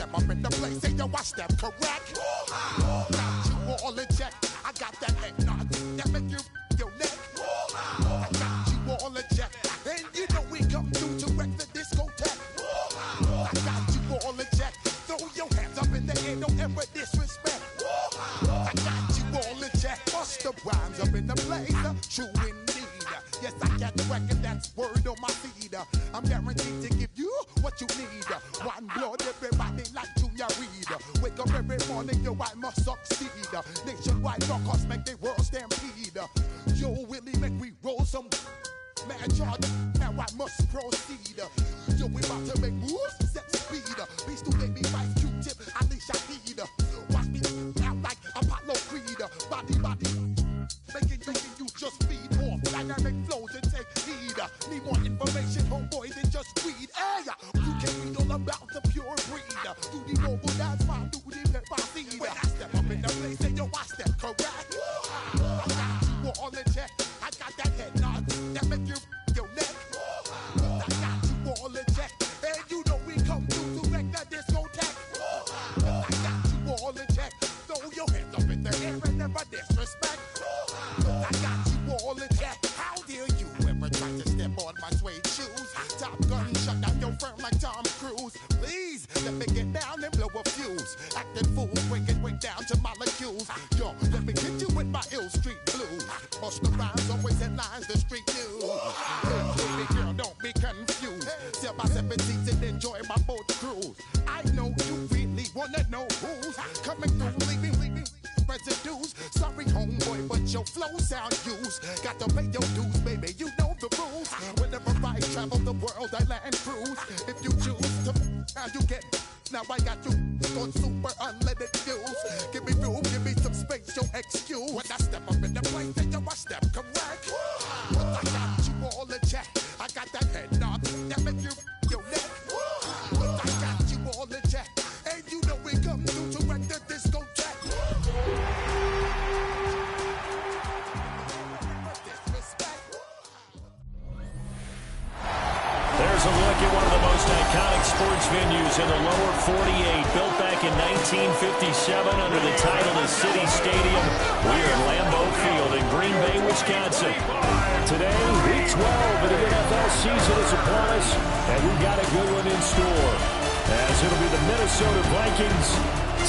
step up in the place, say yo, I step correct. Got you all in check. I got that head nod that make you your neck. I got you all in check, and you know we come through to wreck the discotheque. I got you all in check. Throw your hands up in the air, don't ever disrespect. I got you all in check. Bust the rhymes up in the place, true indeed. Yes, I got the record, that's word on my feed. I'm guaranteed to give you what you need. One blood, everybody like Junior Reed. Wake up every morning, yo, I must succeed. Nationwide knockouts make the world stampede. Yo, Willie, make we roll some mad charge. Now I must proceed. Yo, we about to make moves, set speed. Beast to baby, vice Q-tip, Alicia Heed. Watch me out like Apollo Creed. Body, making you just feed off dynamic flows and take heed. Need more information, homeboy, than just read. Hey, you can read all about the pure breed. Do the mobile dance, fine, do the pepper seed. When I step up in the place, say yo, I step correct. I got you all in check. I got that head nod that make you your neck. I got you all in check, and you know we come through to wreck the discotheque. I got you all in check. Throw your hands up in the air and never disrespect. I got you all in check. How dare you ever try to step on my suede shoes? Top Gun shut down your firm like Tom Cruise. Please let me get down and blow a fuse. Acting fool, break it way down to molecules. Yo, let me hit you with my ill street blues. Bust the rhymes, always headlines the street news. Hey, baby girl, don't be confused. Sell my 7 seats and enjoy my boat cruise. I know you really wanna know who's coming through, leaving residues. Sorry, homeboy, but your flow sound used. Got to pay your dues, baby, you know the rules. Whenever I travel the world, I land cruise. If you choose to, now you get. Now I got you on super unleaded fuels. Give me room, give me some space, your excuse. When I step up in the place, then yo, I step correct. But I got you all in check. I got that head nod that make you your neck. But I got you all in check, and you know we come through to wreck the discotheque. There's a look at one of the most iconic sports venues in the lower 48. Built back in 1957 under the title of City Stadium. We are at Lambeau Field in Green Bay, Wisconsin. Today, week 12 of the NFL season is upon us, and we've got a good one in store. As it'll be the Minnesota Vikings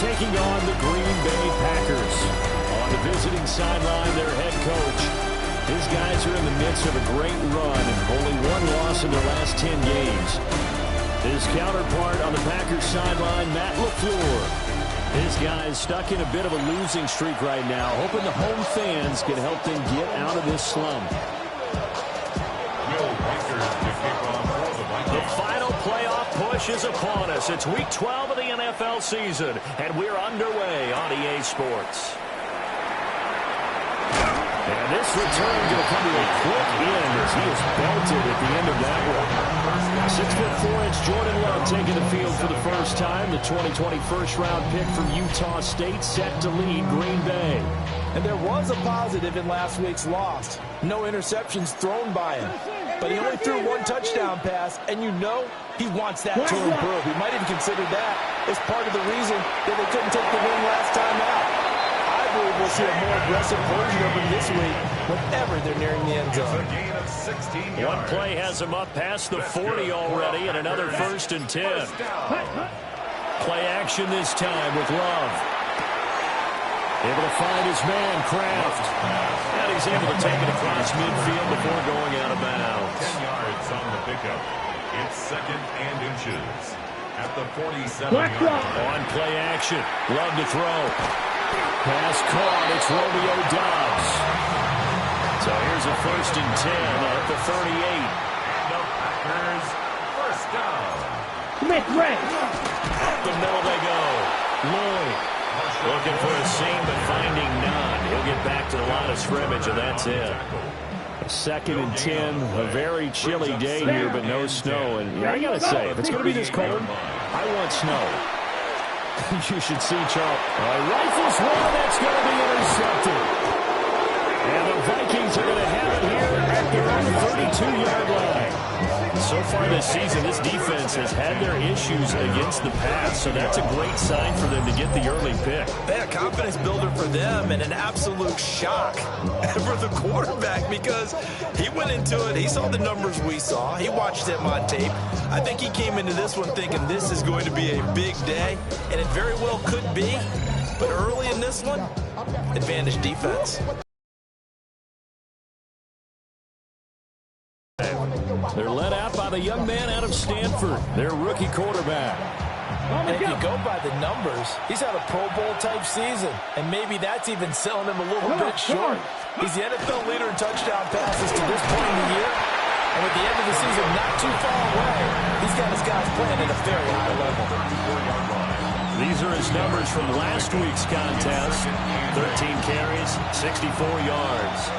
taking on the Green Bay Packers. On the visiting sideline, their head coach. His guys are in the midst of a great run and only one loss in their last 10 games. His counterpart on the Packers sideline, Matt LaFleur. His guys stuck in a bit of a losing streak right now, hoping the home fans can help them get out of this slump. The final playoff push is upon us. It's week 12 of the NFL season, and we're underway on EA Sports. And this return going to come to a quick end as he is belted at the end of that one. 6'4" Jordan Love taking the field for the first time. The 2020 first-round pick from Utah State set to lead Green Bay. And there was a positive in last week's loss. No interceptions thrown by him. But he only threw one touchdown pass, and you know he wants that to improve. He might even consider that as part of the reason that they couldn't take the win last time out. I believe we'll see a more aggressive version of him this week whenever they're nearing the end zone. One play has him up past the 40 already, and another 1st and 10. Play action this time with Love. Able to find his man, Kraft. And he's able to take it across midfield before going out of bounds. 10 yards on the pickup. It's 2nd and inches at the 47-yard line. On play action. Love to throw. Pass caught. It's Romeo Doubs. So here's a 1st and 10 at the 38. The Packers first down. Up the middle they go. Lloyd looking for a seam but finding none. He'll get back to the line of scrimmage, and that's it. 2nd and 10. A very chilly day here, but no snow. And I got to say, if it's going to be this cold, I want snow. You should see Charles. Rifles one, that's going to be intercepted. And the Vikings are going to have it here at their own 32-yard line. So far this season, this defense has had their issues against the pass, so that's a great sign for them to get the early pick. Yeah, confidence builder for them and an absolute shock for the quarterback because he went into it. He saw the numbers we saw. He watched him on tape. I think he came into this one thinking this is going to be a big day, and it very well could be. But early in this one, advantage defense. They're led out by the young man out of Stanford, their rookie quarterback. And if you go by the numbers, he's had a Pro Bowl-type season, and maybe that's even selling him a little bit short. He's the NFL leader in touchdown passes to this point in the year, and with the end of the season not too far away, he's got his guys playing at a very high level. These are his numbers from last week's contest. 13 carries, 64 yards.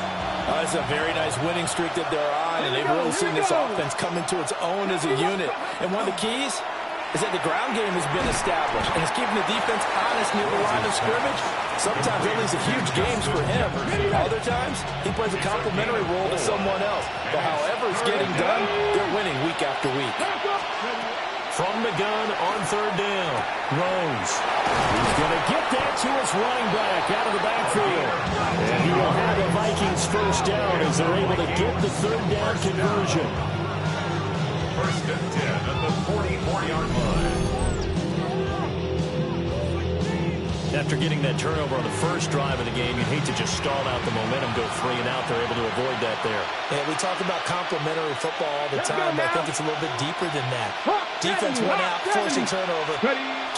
It's a very nice winning streak that they're on, and they've really seen this offense come into its own as a unit. And one of the keys is that the ground game has been established, and it's keeping the defense honest near the line of scrimmage. Sometimes that leads to huge games for him. Other times, he plays a complementary role to someone else. But however it's getting done, they're winning week after week. From the gun on third down, Rose. He's going to get that to his running back out of the backfield. And he will have the Vikings first down as they're able to get the third down conversion. First and 10 at the 44-yard line. After getting that turnover on the first drive of the game, you'd hate to just stall out the momentum, go 3 and out. They're able to avoid that there. Yeah, we talk about complementary football all the time, but I think it's a little bit deeper than that. Defense went out, forced a turnover,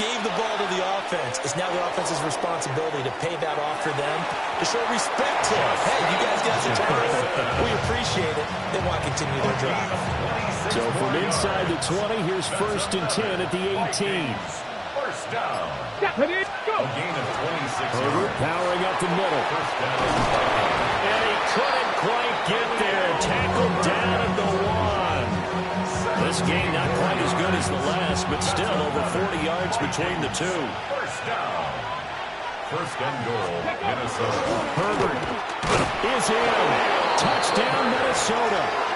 gave the ball to the offense. It's now the offense's responsibility to pay that off for them, to show respect to them. Hey, you guys got the turnover. We appreciate it. They want to continue their drive. So from inside the 20, here's first and 10 at the 18. First down. A gain of 26 Herbert powering up the middle. And he couldn't quite get there. Tackled down at the 1. This game not quite as good as the last, but still over 40 yards between the two. First down. First and goal, Minnesota. Herbert is in. Touchdown, Minnesota.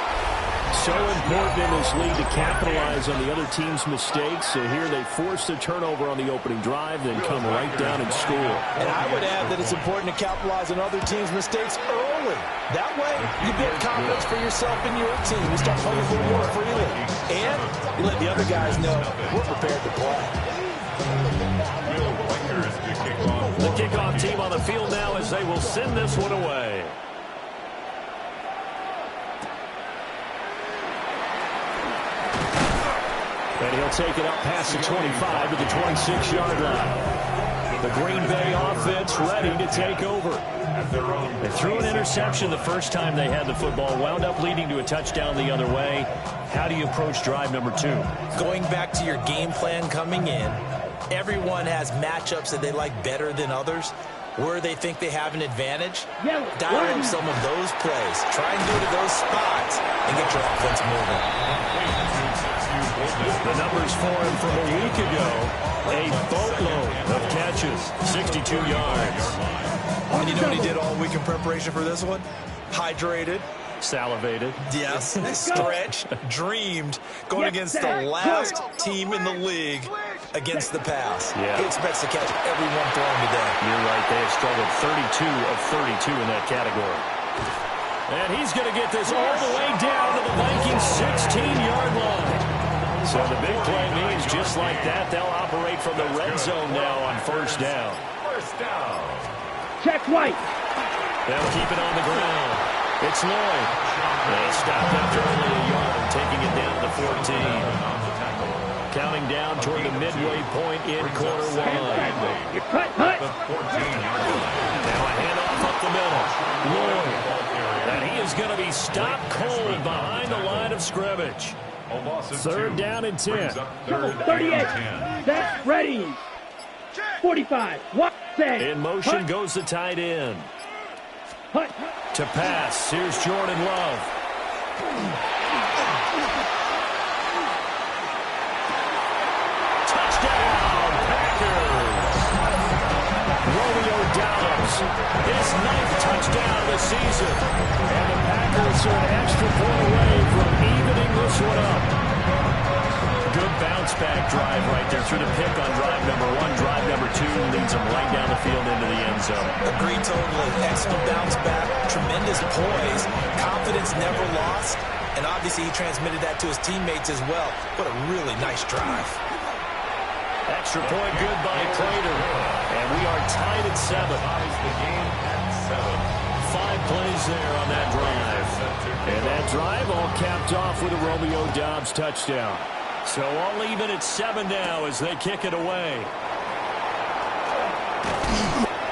So important in this league to capitalize on the other team's mistakes. So here they force the turnover on the opening drive, then come right down and score. And I would add that it's important to capitalize on other teams' mistakes early. That way, you build confidence for yourself and your team. You start playing a little more freely. And you let the other guys know we're prepared to play. The kickoff team on the field now as they will send this one away. And he'll take it up past the 25 to the 26-yard line. The Green Bay offense ready to take over. They threw an interception the first time they had the football, wound up leading to a touchdown the other way. How do you approach drive number 2? Going back to your game plan coming in, everyone has matchups that they like better than others. Where they think they have an advantage, dial up some of those plays. Try and do it at those spots and get your offense moving. The numbers for him from a week ago, a boatload of catches, 62 yards. And you know what he did all week in preparation for this one? Hydrated. Salivated. Yes, stretched, dreamed, going against the last team in the league against the pass. Yeah. He expects to catch everyone thrown today. You're right. They have struggled 32 of 32 in that category. And he's going to get this all the way down to the Vikings' 16-yard line. So the big play means just like that, they'll operate from the red zone now on first down. First down. Check White. They'll keep it on the ground. It's Lloyd. They stopped after only a yard, taking it down to 14. Counting down toward the midway point in quarter 1. Cut. The 14-yard line. Now a handoff up the middle. Lloyd. And he is going to be stopped cold behind the line of scrimmage. A loss of 3rd 2. down and 10. Third 38. and 10. Set. Ready. 45. What? Say. In motion goes the tight end. Hut. To pass, here's Jordan Love. Touchdown, Packers! Romeo Doubs his 9th touchdown of the season. And the Packers are an extra point away from evening this one up. Good bounce-back drive right there through the pick on drive number 1. Drive number 2 leads them right down the field into the end zone. Agreed totally. Excellent bounce-back, tremendous poise, confidence never lost, and obviously he transmitted that to his teammates as well. What a really nice drive. Extra point good by Prater. And we are tied at 7. The game at 7. 5 plays there on that drive. And that drive all capped off with a Romeo Doubs touchdown. So all even at 7 now as they kick it away.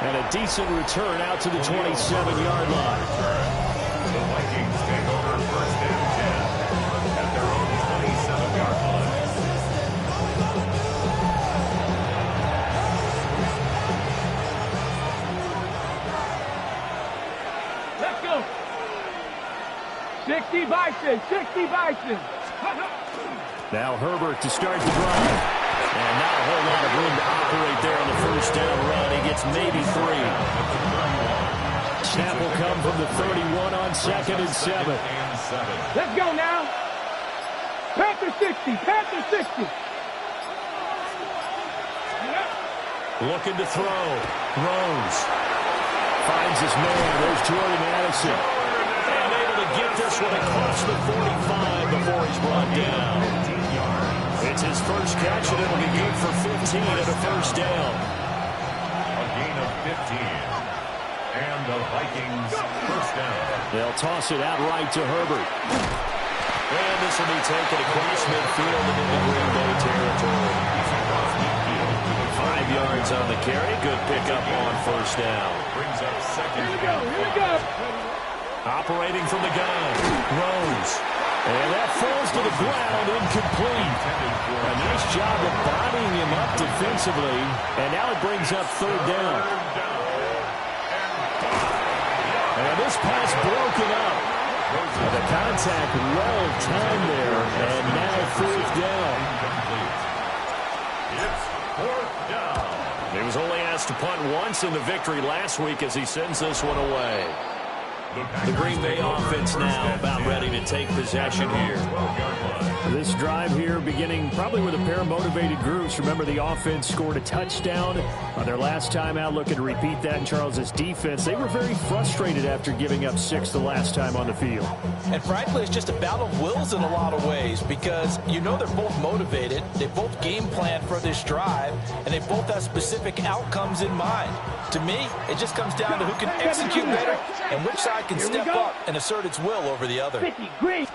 And a decent return out to the 27-yard line. The Vikings take over first and 10 at their own 27-yard line. Let's go. 60 Vikings, 60 Vikings. Now Herbert to start the drive. And not a whole lot of room to operate there on the first down run. He gets maybe 3. Snap will come from the 31 on 2nd and 7. Let's go now. Panther 60, Panther 60. Looking to throw. Rose finds his man. There's Jordan Addison. And able to get this one across the 45 before he's brought down. It's his first catch, and it'll be good for 15 at a first down. A gain of 15. And the Vikings first down. They'll toss it out right to Herbert. And this will be taken across midfield and into Green Bay territory. 5 yards on the carry. Good pickup on first down. Brings up second. Here we go. Operating from the gun. Rose. And that falls to the ground, incomplete. A nice job of bodying him up defensively. And now it brings up 3rd down. And this pass broken up. And the contact well timed there. And now 4th down. It's 4th down. He was only asked to punt once in the victory last week as he sends this one away. The Green Bay offense now about ready to take possession here. This drive here beginning probably with a pair of motivated groups. Remember, the offense scored a touchdown on their last time out. Looking to repeat that in Charles's defense. They were very frustrated after giving up 6 the last time on the field. And frankly, it's just a battle of wills in a lot of ways because you know they're both motivated. They both game plan for this drive, and they both have specific outcomes in mind. To me, it just comes down to who can execute better and which side can step up and assert its will over the other. 50, green.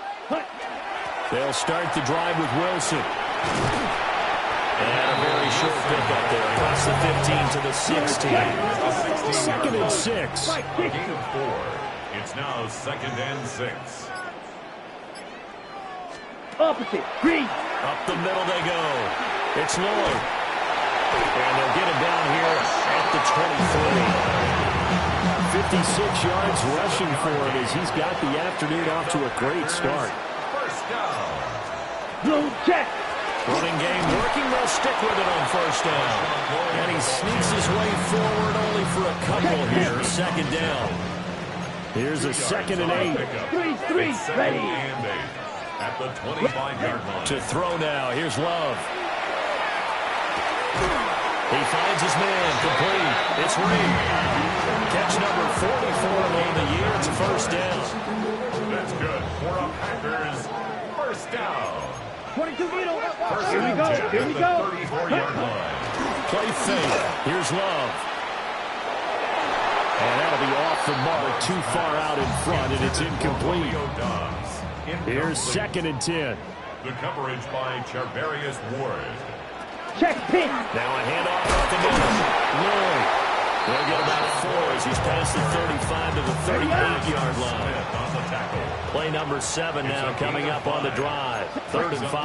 They'll start the drive with Wilson. And a very short pickup there across the 15 to the 16. 2nd and 6. Gain of 4. It's now 2nd and 6. Opposite, green. Up the middle they go. It's Lloyd. And they'll get him down here at the 23. 56 yards rushing for him as he's got the afternoon off to a great start. First down. Blue check. Running game working. They'll stick with it on first down. And he sneaks his way forward only for a couple here. 2nd down. Here's a 2nd and 8. 3, ready. And 8 at the 25-yard line. To throw now. Here's Love. He finds his man. Complete. It's Reed. Catch number 44 on the year. It's a first down. That's good for a Packers first down. 22 middle. First Here we and go. 10 Here at we the go. 34-yard line. Play fake. Here's Love. And that'll be off the mark. Too far out in front, and it's incomplete. Here's 2nd and 10. The coverage by Charvarius Ward. Check pin. Now a handoff up the middle. Lloyd. They'll get about 4 as he's past the 35 to the 38-yard line. On the tackle. Play number 7 now coming up on the drive. 3rd and 5.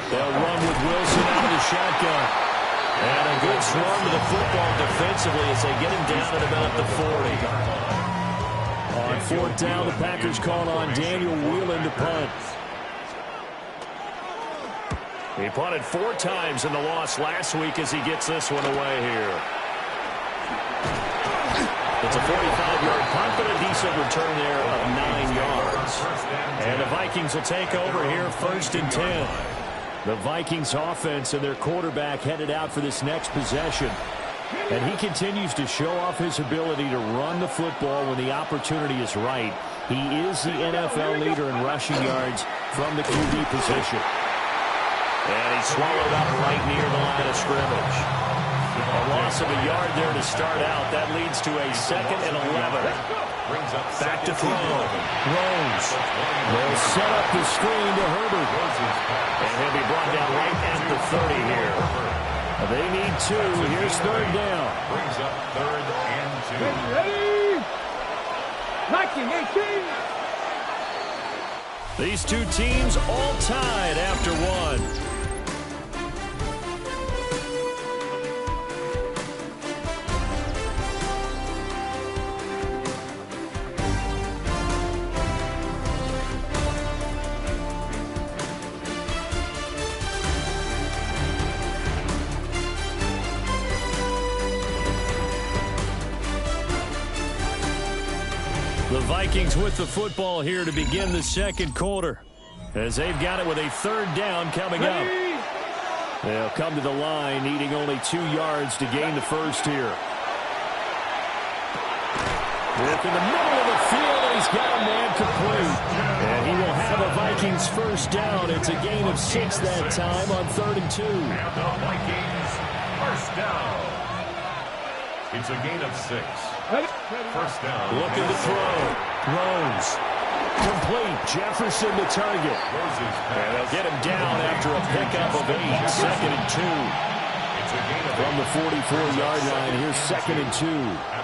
They'll run with Wilson out of the shotgun. And a good swarm to the football defensively as they get him down at about the 40. On 4th down, the Packers call on Daniel Whelan to punt. He punted 4 times in the loss last week as he gets this one away here. It's a 45-yard punt, but a decent return there of 9 yards. And the Vikings will take over here 1st and 10. The Vikings offense and their quarterback headed out for this next possession. And he continues to show off his ability to run the football when the opportunity is right. He is the NFL leader in rushing yards from the QB position. And he's swallowed up right near the line of scrimmage. A loss of a yard there to start out. That leads to a 2nd and 11. Back to throw. Rose. They'll set up the screen to Herbert. And he'll be brought down right at the 30 here. They need 2. Here's 3rd down. Brings up 3rd and 2. Ready? Viking 18. These two teams all tied after 1. The Vikings with the football here to begin the 2nd quarter, as they've got it with a 3rd down coming up. They'll come to the line needing only 2 yards to gain the 1st here. Look in the middle of the field, and he's got a man complete. And he will have a Vikings 1st down. It's a gain of 6 that time on 3rd and 2. And the Vikings 1st down. It's a gain of 6. 1st down. Looking to throw. Rose. Complete. Jefferson the target. And they'll get him down after a pickup of 8. 2nd and 2. It's a gain of From the 44-yard line, here's 2nd and 2.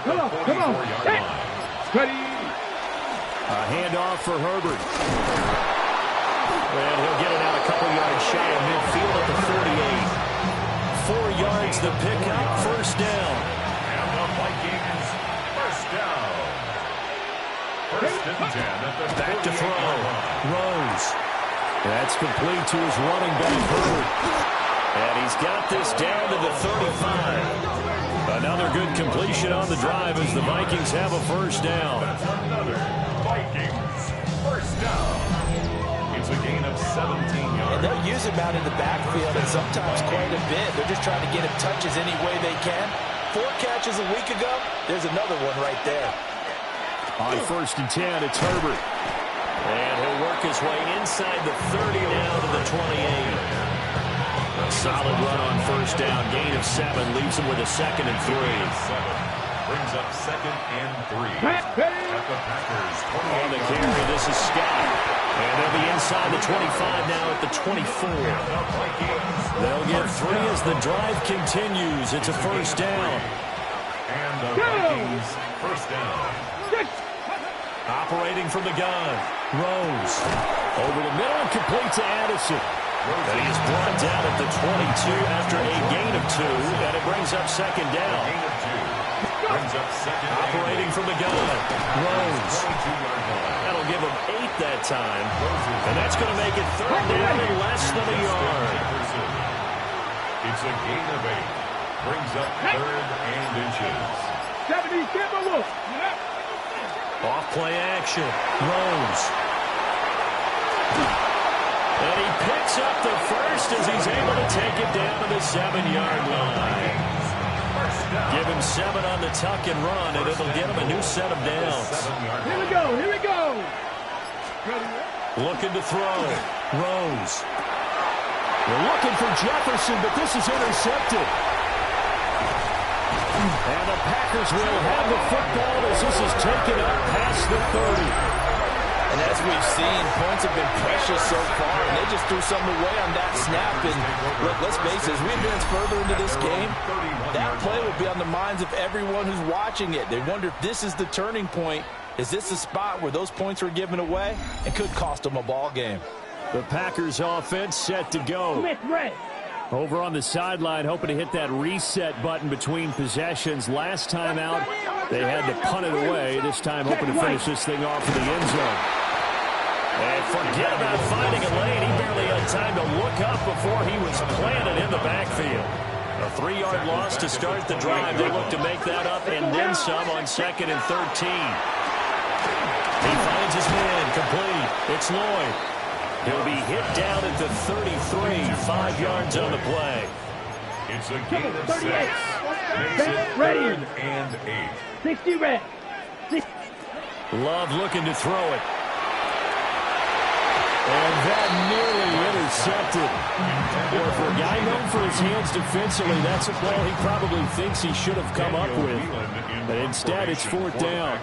Come on. Ready? A handoff for Herbert. And he'll get it out a couple yards shy of midfield at the 48. 4 yards the pickup. 1st down. And the Vikings 1st down. 1st and 10 at the Back to throw. line. Rose. That's complete to his running back, Herbert. And he's got this down to the 35. Another good completion on the drive as the Vikings have a 1st down. Another Vikings 1st down. It's a gain of 17 yards. And they'll use him out in the backfield, and sometimes quite a bit. They're just trying to get him touches any way they can. 4 catches a week ago, there's another one right there. On 1st and 10, it's Herbert. And he'll work his way inside the 30 now to the 28. A solid run on 1st down. Gain of 7 leaves him with a 2nd and 3. 7 brings up 2nd and 3. At the Packers 28. On the carry, this is Scott. And they'll be inside the 25 now at the 24. They'll get 3 as the drive continues. It's a 1st down. And the Vikings 1st down. Operating from the gun. Rose. Over the middle and complete to Addison. And he's brought down at the 22 after a gain of 2. And it brings up 2nd down. Gain of 2. Brings up 2nd. Operating from the gun. Rose. 22-yard line. That'll give him 8 that time. And that's going to make it 3rd down and less than a yard. It's a gain of 8. Brings up 3rd and inches. 70, give a look. Off play action. Rose. And he picks up the 1st as he's able to take it down to the 7-yard line. Give him 7 on the tuck and run, and it'll get him a new set of downs. Here we go. Looking to throw. Rose. They're looking for Jefferson, but this is intercepted. And the Packers will have the football as this is taken up past the 30. And as we've seen, points have been precious so far, and they just threw something away on that snap. And look, let's face it, as we advance further into this game, that play will be on the minds of everyone who's watching it. They wonder if this is the turning point. Is this the spot where those points were given away? It could cost them a ball game. The Packers offense set to go. Smith, red. Over on the sideline, hoping to hit that reset button between possessions. Last time out, they had to punt it away. This time, hoping to finish this thing off in the end zone. And forget about finding a lane. He barely had time to look up before he was planted in the backfield. A 3-yard loss to start the drive. They look to make that up and then some on 2nd and 13. He finds his man, complete. It's Lloyd. He'll be hit down at the 33, 5 yards on the play. It's a gain of 6. Makes it Ready. 3rd and 8. 60 red. Love looking to throw it. And that nearly intercepted. Or for a guy known for his hands defensively, that's a ball he probably thinks he should have come up with. But instead, it's 4th down.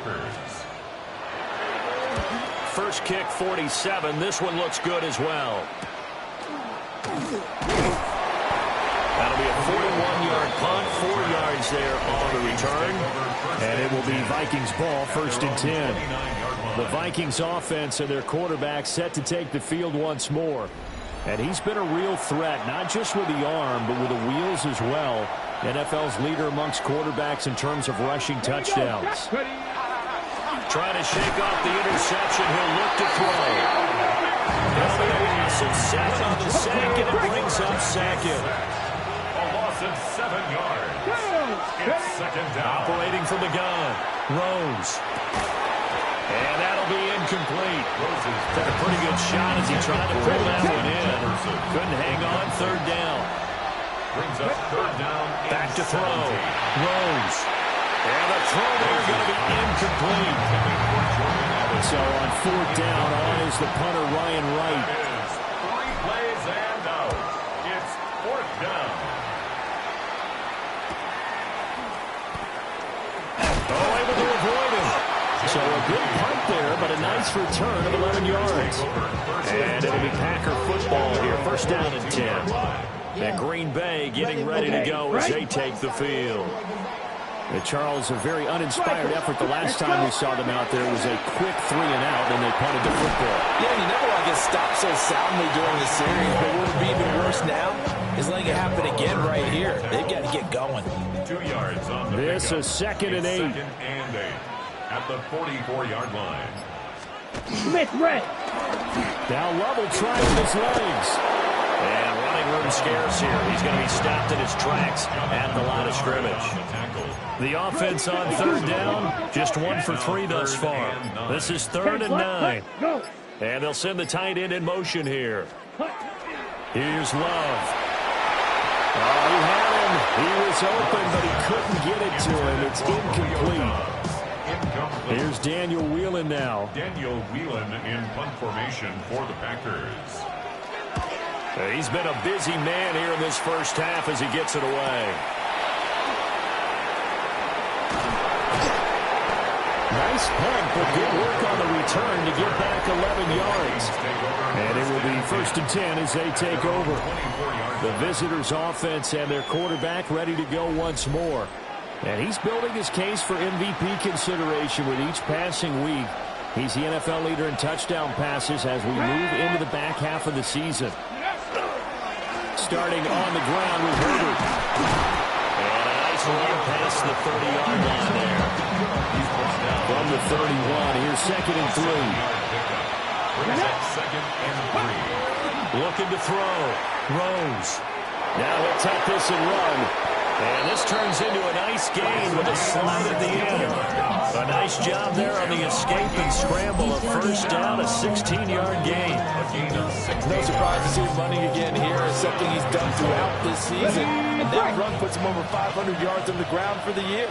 First kick, 47. This one looks good as well. That'll be a 41-yard punt, 4 yards there on the return. And it will be Vikings ball, 1st and 10. The Vikings offense and their quarterback set to take the field once more. And he's been a real threat, not just with the arm, but with the wheels as well. NFL's leader amongst quarterbacks in terms of rushing touchdowns. Trying to shake off the interception. He'll look to throw. That'll be a loss of 7 on the sack, and it brings up 2nd. A loss of 7 yards. It's 2nd down. Operating from the gun. Rose. And that'll be incomplete. Took a pretty good shot as he tried to pull that one in. Couldn't hang on, 3rd down. Brings up 3rd down. Back to throw. Rose. And the throw there going to be incomplete. So on 4th down, on is the punter Ryan Wright. 3 plays and out. It's 4th down. Oh, able to avoid him. So a good punt there, but a nice return of 11 yards. And it'll be Packer football here. 1st down and 10. And Green Bay getting ready to go as they take the field. Charles, a very uninspired effort the last time we saw them out there. It was a quick 3 and out, and they punted the football. Yeah, you never want to get stopped so soundly during the series, but what would be even worse now is letting it happen again right here. They've got to get going. 2 yards on the This pickup. is 2nd and 8. 2nd and 8 at the 44-yard line. Smith red. Now Lovell trying with his legs. And running room scarce here. He's going to be stopped in his tracks at the line of scrimmage. The offense on 3rd down, just 1 for 3 thus far. This is 3rd and 9. And they'll send the tight end in motion here. Here's Love. Oh, he had him. He was open, but he couldn't get it to him. It's incomplete. Here's Daniel Whelan now. Daniel Whelan in punt formation for the Packers. He's been a busy man here in this first half as he gets it away. Nice punt, but good work on the return to get back 11 yards. And it will be 1st and 10 as they take over. The visitors' offense and their quarterback ready to go once more. And he's building his case for MVP consideration with each passing week. He's the NFL leader in touchdown passes as we move into the back half of the season. Starting on the ground with Herbert. And a nice run past the 30-yard line there. From the 31, here's 2nd and 3. Looking to throw. Rose. Now he'll tuck this and run. And this turns into a nice gain with a slide at the end. A nice job there on the escape and scramble. A 1st down, a 16-yard gain. No surprise to see him running again here. It's something he's done throughout this season. And that run puts him over 500 yards on the ground for the year.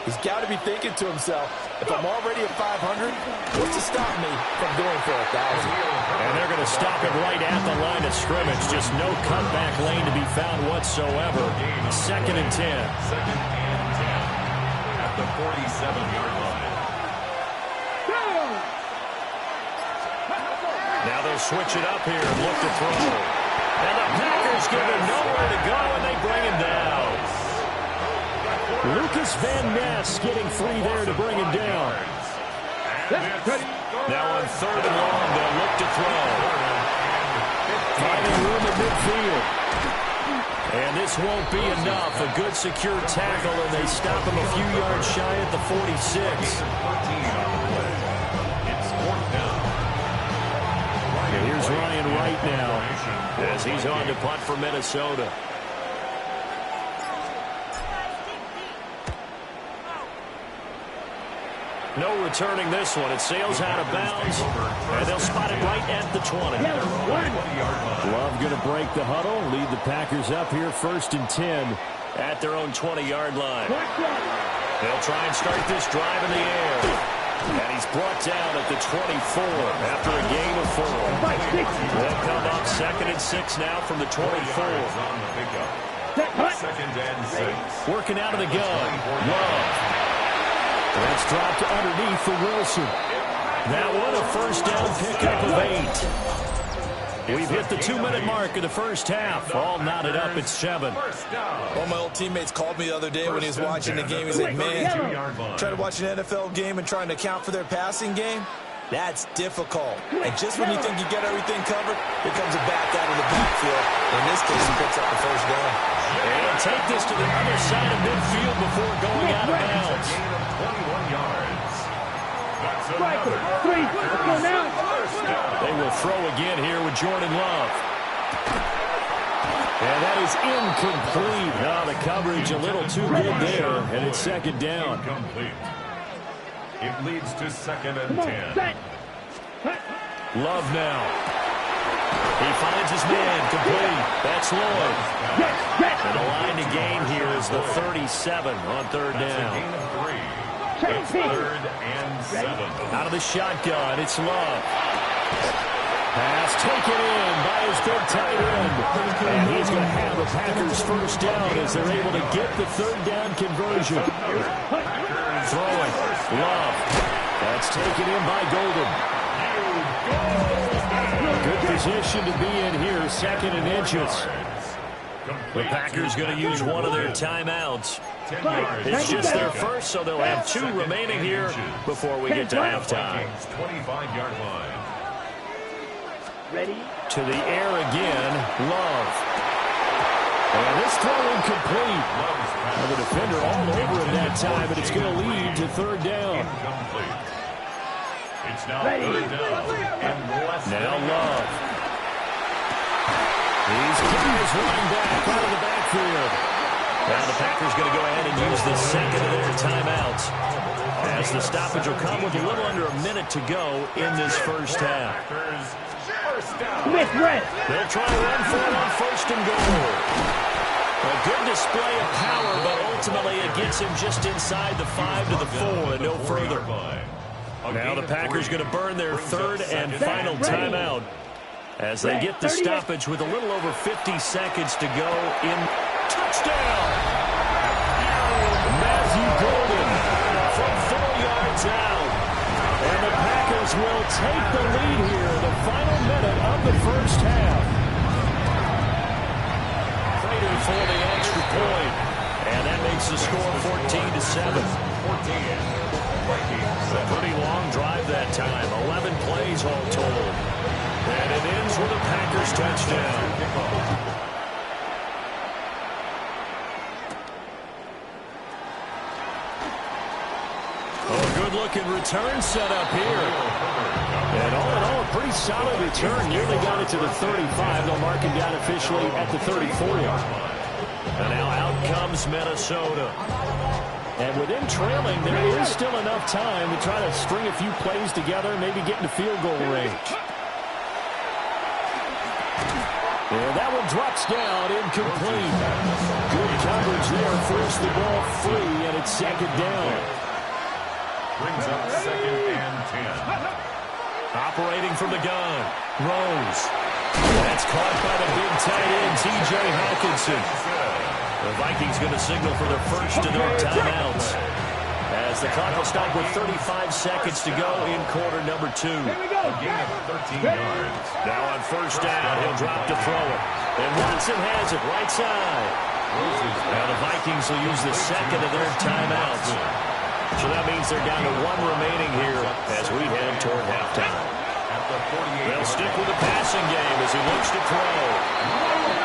He's got to be thinking to himself, if I'm already at 500, what's to stop me from going for 1,000? And they're going to stop it right at the line of scrimmage. Just no cutback lane to be found whatsoever. 2nd and 10. 2nd and 10 at the 47-yard line. Now they'll switch it up here and look to throw. And the Packers give him nowhere to go, and they bring him down. Lucas Van Ness getting free there to bring him down. Now on 3rd and long, they'll look to throw. Finding room at midfield. And this won't be enough. A good secure tackle, and they stop him a few yards shy at the 46. It's 4th down. And here's Ryan Wright now as he's on to punt for Minnesota. No returning this one. It sails out of bounds, and they'll spot it right at the 20. Love going to break the huddle, lead the Packers up here 1st and 10 at their own 20-yard line. They'll try and start this drive in the air. And he's brought down at the 24 after a gain of 4. They'll come up 2nd and 6 now from the 24. Second and 6. Working out of the gun. Love. That's dropped underneath for Wilson. That one a first down pickup of 8. We've hit the 2-minute mark of the first half. All knotted up at 7. One of my old teammates called me the other day when he was watching the game. He said, man, trying to watch an NFL game and trying to account for their passing game, that's difficult. And just when you think you get everything covered, here comes a back out of the backfield. In this case, he picks up the first down. And take this to the other side of midfield before going out of bounds. Gain of 21 yards. That's Striker, another 3, let's go now. They will throw again here with Jordan Love. And that is incomplete. Oh, the coverage a little too good there, and it's 2nd down. Incomplete. It leads to 2nd and Come on, 10. set. Love now. He finds his man complete. That's Lloyd. And the line to gain here is the 37 on 3rd That's a down. gain of 3. It's 3rd and 7. Out of the shotgun, it's Love. Pass taken in by his big tight end. And he's going to have the Packers first down as they're able to get the 3rd down conversion. Throwing. Love. That's taken in by Golden. Good position to be in here, 2nd and inches. The Packers going to use one of their timeouts. It's just their first, so they'll have 2 remaining here before we get to halftime. 25-yard line. Ready? To the air again, Love. And this throw incomplete. Well, the defender all over him that time, but it's going to lead to 3rd down. Incomplete. It's now 3rd down. And less Now Love. These guys running back out of the backfield. Now the Packers going to go ahead and use the 2nd of their timeouts, as the stoppage will come with a little under a minute to go in this first half. Smith, red. They'll try to run for it on 1st and goal. A good display of power, but ultimately it gets him just inside the 5 to the 4 and no further. Now the Packers going to burn their 3rd and final timeout as they get the stoppage with a little over 50 seconds to go in. Touchdown! Matthew Golden from 4 yards out. And the Packers will take the lead here, the final minute of the first half. Fighting for the extra point. And that makes the score 14-7. A pretty long drive that time. 11 plays all told. And it ends with a Packers touchdown. Good-looking return set up here. And all in all, a pretty solid return. Nearly got it to the 35. They'll mark him down officially at the 34-yard. And now out comes Minnesota. And with them trailing, there is still enough time to try to string a few plays together and maybe get into field goal range. And that one drops down, incomplete. Good coverage there, forced the ball free, and it's 2nd down. Brings up 2nd and 10. Operating from the gun, Rose. That's caught by the big tight end, T.J. Hawkinson. The Vikings going to signal for their first of their timeouts, as the clock will stop with 35 seconds to go in quarter number 2. A gain of 13 yards. Now on 1st down, he'll drop to throw it. And Watson has it right side. Now the Vikings will use the 2nd of their timeouts. So that means they're down to 1 remaining here as we head toward halftime. They'll stick with the passing game as he looks to throw.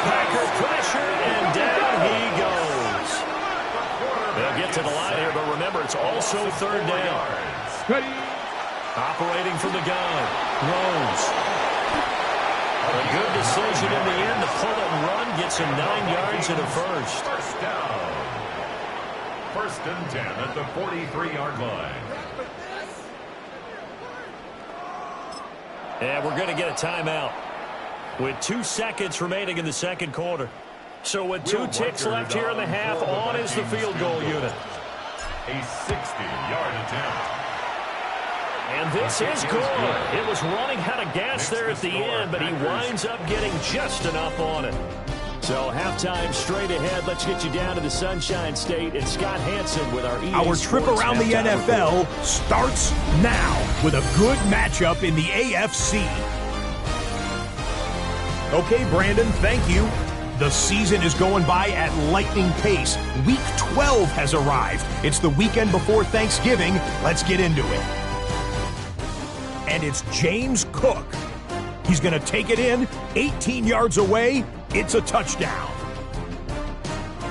Packer pressure, and down he goes. They'll get to the line here, but remember, it's also 3rd down. Operating from the gun, Rose. A good decision in the end to pull it and run, gets him 9 yards and a first. First down. 1st and 10 at the 43-yard line. And we're going to get a timeout with 2 seconds remaining in the second quarter. So with 2 ticks left here in the half, on is the field goal unit. A 60-yard attempt. And this is good. It was running out of gas there at the end, but he winds up getting just enough on it. So halftime straight ahead. Let's get you down to the Sunshine State and Scott Hansen with our EA Our trip Sports around the NFL report. starts now with a good matchup in the AFC. Okay, Brandon, thank you. The season is going by at lightning pace. Week 12 has arrived. It's the weekend before Thanksgiving. Let's get into it. And it's James Cook. He's going to take it in, 18 yards away. It's a touchdown.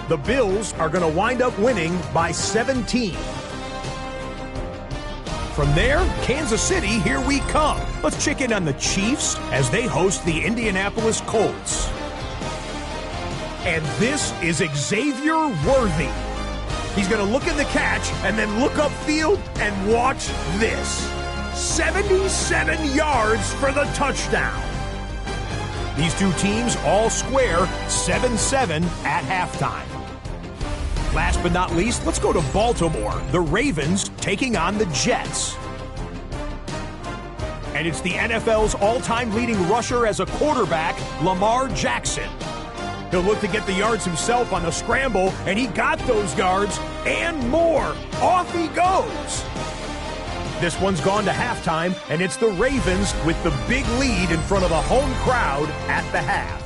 The Bills are going to wind up winning by 17. From there, Kansas City, here we come. Let's check in on the Chiefs as they host the Indianapolis Colts. And this is Xavier Worthy. He's going to look at the catch and then look upfield and watch this. 77 yards for the touchdown. These two teams all square 7-7 at halftime. Last but not least, let's go to Baltimore. The Ravens taking on the Jets. And it's the NFL's all-time leading rusher as a quarterback, Lamar Jackson. He'll look to get the yards himself on the scramble, and he got those yards and more. Off he goes. This one's gone to halftime, and it's the Ravens with the big lead in front of a home crowd at the half.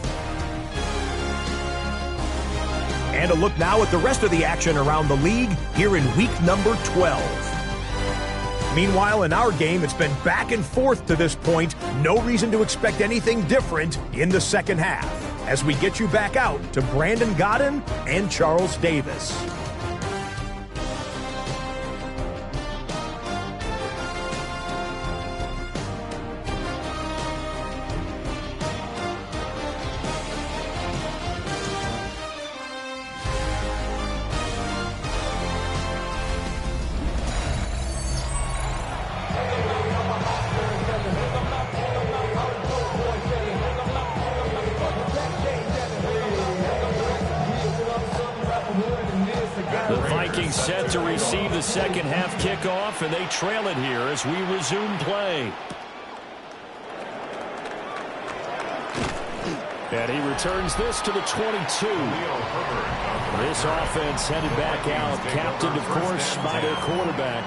And a look now at the rest of the action around the league here in week number 12. Meanwhile, in our game, it's been back and forth to this point. No reason to expect anything different in the second half, as we get you back out to Brandon Godden and Charles Davis. The Vikings set to receive the second half kickoff, and they trail it here as we resume play. And he returns this to the 22. This offense headed back out, captained, of course, by their quarterback.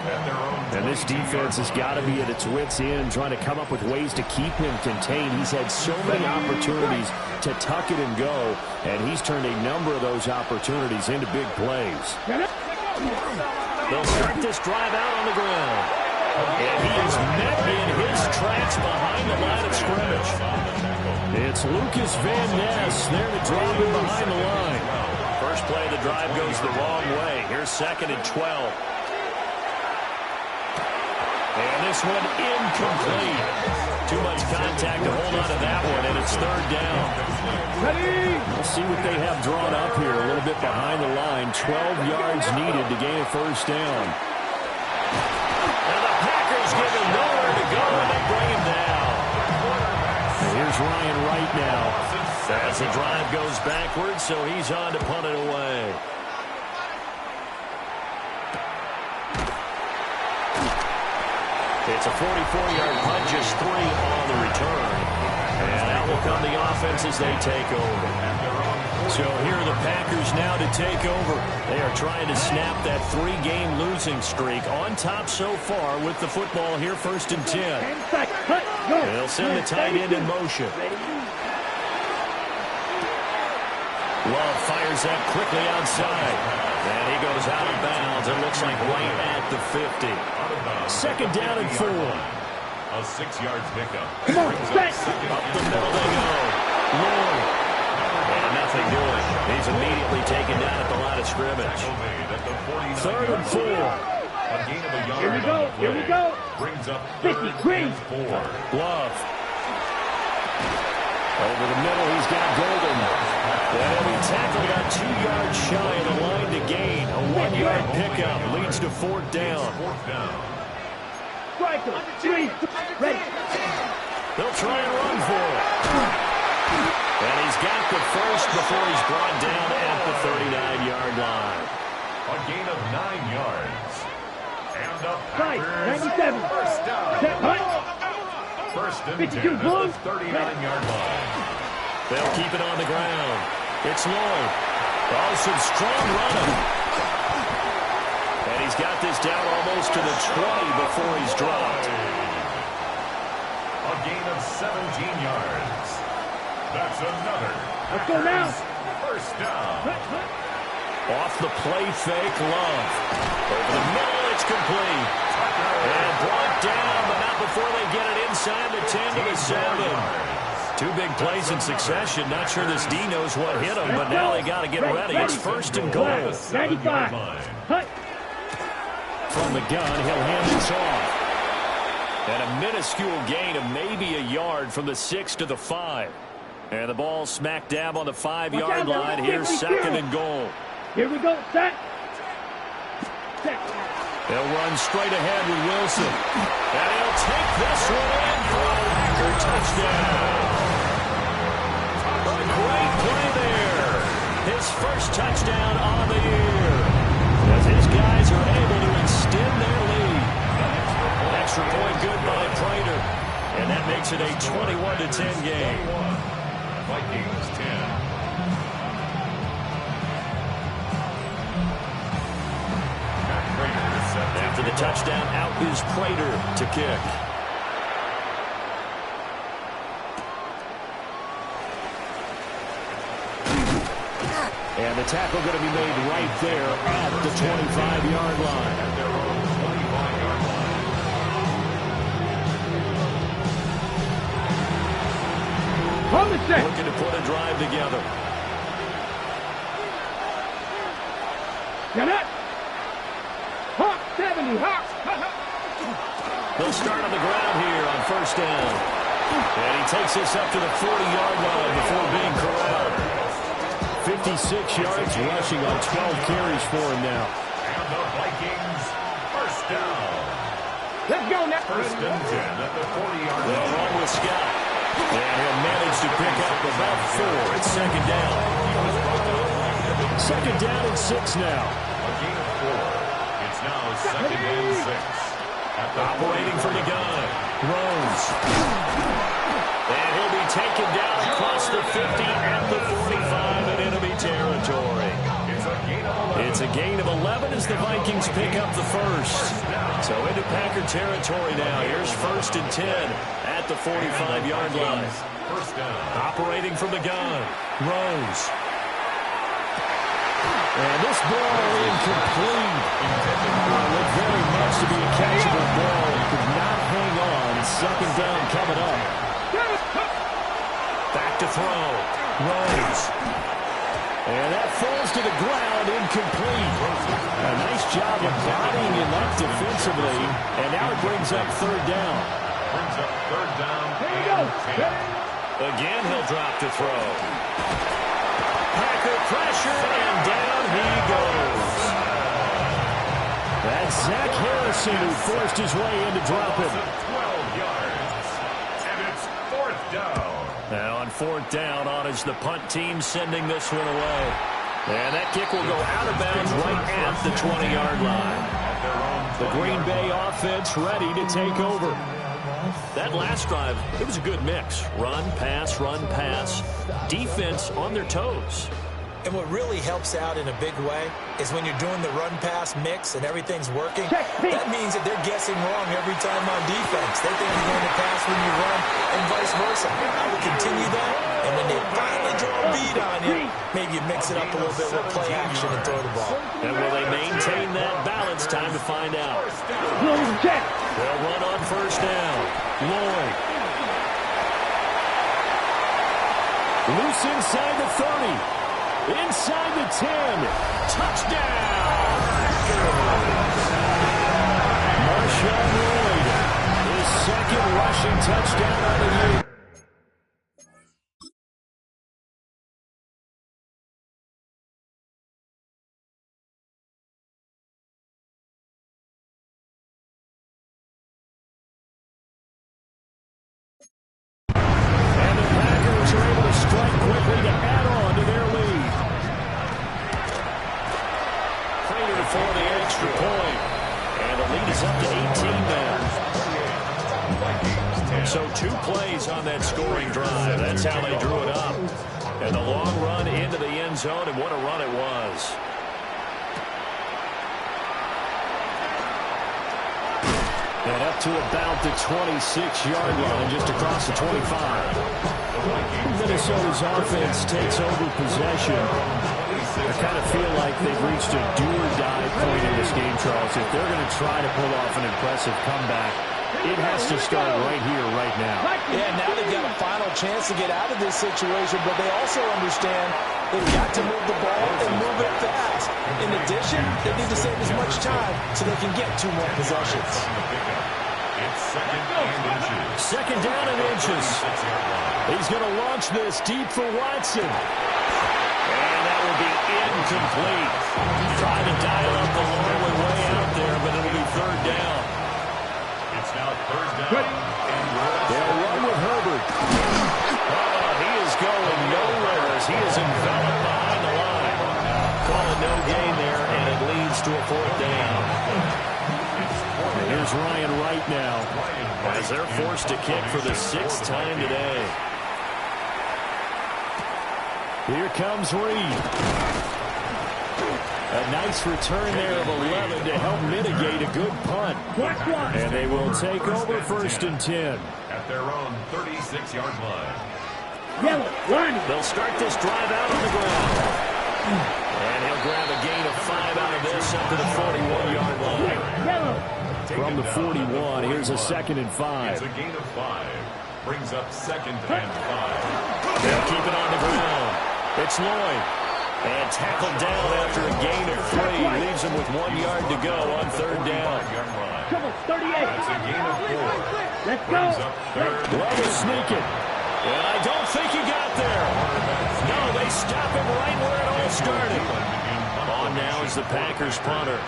And this defense has got to be at its wits' end, trying to come up with ways to keep him contained. He's had so many opportunities to tuck it and go, and he's turned a number of those opportunities into big plays. They'll start this drive out on the ground. And he is met in his tracks behind the line of scrimmage. It's Lucas Van Ness there to drop him behind the line. First play of the drive goes the wrong way. Here's 2nd and 12. And this one incomplete. Too much contact to hold on to that one, and it's 3rd down. We'll see what they have drawn up here a little bit behind the line. 12 yards needed to gain a 1st down. And the Packers give him nowhere to go, and they bring him down. And here's Ryan Wright now. As the drive goes backwards, so he's on to punt it away. It's a 44-yard punt, just 3 on the return. And out will come the offense as they take over. So here are the Packers now to take over. They are trying to snap that 3-game losing streak. On top so far with the football here, 1st and 10. They'll send the tight end in motion. Love fires that quickly outside. And he goes out of bounds. It looks like right at the 50. 2nd down and 4. A 6-yard pickup. Come on, set. Up the middle they go. Lloyd. And nothing doing. He's immediately taken down at the line of scrimmage. 3rd and 4. A gain of a yard. Here we go. Here we go. Brings up 50, 3rd and 4. Love. Over the middle, he's got Golden. And he tackled about 2 yards shy of the line to gain. A 1-yard pickup leads to 4th down. Striker, 3, ready. They'll try and run for it. And he's got the first before he's brought down at the 39-yard line. A gain of 9 yards. And the Right, Packers 97. first down. Set, right. First and 52 10 at blue. the 39-yard line. They'll keep it on the ground. It's Lloyd. Oh, some strong running. And he's got this down almost to the 20 before he's dropped. A gain of 17 yards. That's another. Let's go now. First down. Off the play fake, Love. Over the middle, it's complete. And brought down, but not before they get it inside the 10 to the 7. Two big plays in succession. Not sure this D knows what hit him, but now they got to get ready. It's first and goal. 95. Hut. From the gun, he'll hand this off. And a minuscule gain of maybe a yard from the 6 to the 5. And the ball smack dab on the 5-yard line. Here's second and goal. Here we go. Set. Set. They'll run straight ahead with Wilson. And he'll take this one in for a Packer touchdown. A great play there. His first touchdown on the year. As his guys are able to extend their lead. An extra point good by Prater. And that makes it a 21-10 game. Vikings 10. After the touchdown, out is Prater to kick. And the tackle going to be made right there at the 25-yard line. At their own 25-yard line. On the set. Looking to put a drive together. Get it. Hawk 70. Hawk. They'll start on the ground here on first down. And he takes this up to the 40-yard line before being corralled. 56 yards rushing on 12 carries for him now. And the Vikings first down. Let's go now. First and 10 at the 40-yard They'll line. run with Scott. And he'll manage to pick up about 4. It's second down. Second down and 6 now. A gain of 4. It's now second and 6. Operating from the gun. Rose. And he'll be taken down across the 50 and the 45 in enemy territory. It's a gain of 11 as the Vikings pick up the first. So into Packer territory now. Here's first and 10 at the 45-yard line. First down. Operating from the gun. Rose. And this ball incomplete. Looked very much to be a catchable ball. Could not hang on. Second down coming up. Back to throw. Rose. And that falls to the ground, incomplete. A nice job of bodying him up defensively. And now it brings up third down. Brings up third down. Here we go. Again, he'll drop to throw. Packer pressure, and down he goes. That's Zach Harrison who forced his way in to drop him. 12 yards. And it's fourth down. Now on fourth down, on is the punt team sending this one away. And that kick will go out of bounds right at the 20-yard line. The Green Bay offense ready to take over. That last drive, it was a good mix. Run, pass, defense on their toes. And what really helps out in a big way is when you're doing the run-pass mix and everything's working, that means that they're guessing wrong every time on defense. They think you're going to pass when you run and vice versa. I would continue that, and when they finally draw a beat on you, maybe you mix it up a little bit with play action and throw the ball. And will they maintain that balance? Time to find out. Check. They'll run on first down. Lloyd. Loose inside the 30. Inside the 10. Touchdown! Marshawn Lloyd. His second rushing touchdown on the year. for the extra point. And the lead is up to 18 now. So 2 plays on that scoring drive. That's how they drew it up. And the long run into the end zone, and what a run it was. And up to about the 26-yard line, just across the 25. Minnesota's offense takes over possession. I kind of feel like they've reached a do-or-die point in this game, Charles. If they're going to try to pull off an impressive comeback, it has to start right here, right now. Yeah, now they've got a final chance to get out of this situation, but they also understand they've got to move the ball and move it fast. In addition, they need to save as much time so they can get 2 more possessions. Second down and inches. He's going to launch this deep for Watson. And that will be incomplete. Trying to dial up the long way out there, but it'll be third down. It's now third down. They'll run with Herbert. He is going nowhere as he is enveloped behind the line. Call it no gain there, and it leads to a fourth down. And here's Ryan Wright now as they're forced to kick for the 6th time today. Here comes Reed. A nice return there of 11 to help mitigate a good punt. And they will take over 1st and 10. At their own 36-yard line. They'll start this drive out on the ground. And he'll grab a gain of 5 out of this up to the 41-yard line. From the 41, here's a 2nd and 5. It's a gain of 5. Brings up 2nd and 5. They'll keep it on the ground. It's Lloyd. And tackled down after a gain of 3. Leaves him with 1 yard to go on 3rd down. Come on, 38. That's a gain of 4. Let's go. Brings up 3rd. Love is sneaking. And I don't think he got there. No, they stop him right where it all started. On now is the Packers punter,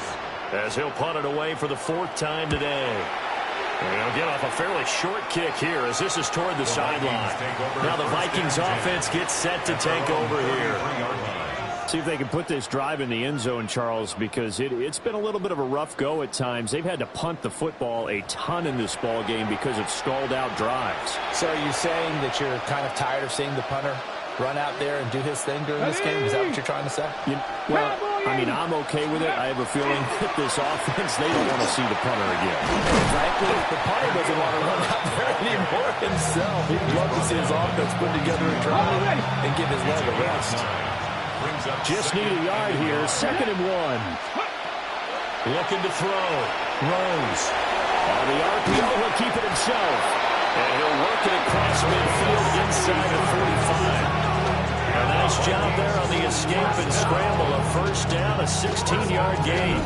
as he'll punt it away for the 4th time today. And he'll get off a fairly short kick here as this is toward the sideline. Now the Vikings offense gets set to take over here. See if they can put this drive in the end zone, Charles, because it's been a little bit of a rough go at times. They've had to punt the football a ton in this ball game because of stalled-out drives. So are you saying that you're kind of tired of seeing the punter run out there and do his thing during this game? Is that what you're trying to say? Well, I mean, I'm okay with it. I have a feeling that this offense, they don't want to see the punter again. Frankly, the punter doesn't want to run out there anymore himself. He'd love to see his offense put together a drive and give his leg a rest. Just need a yard here. 2nd and 1. Looking to throw. Rose. On the RPO, he'll keep it himself. And he'll work it across midfield inside the 45. A nice job there on the escape and scramble. A 1st down, a 16-yard gain.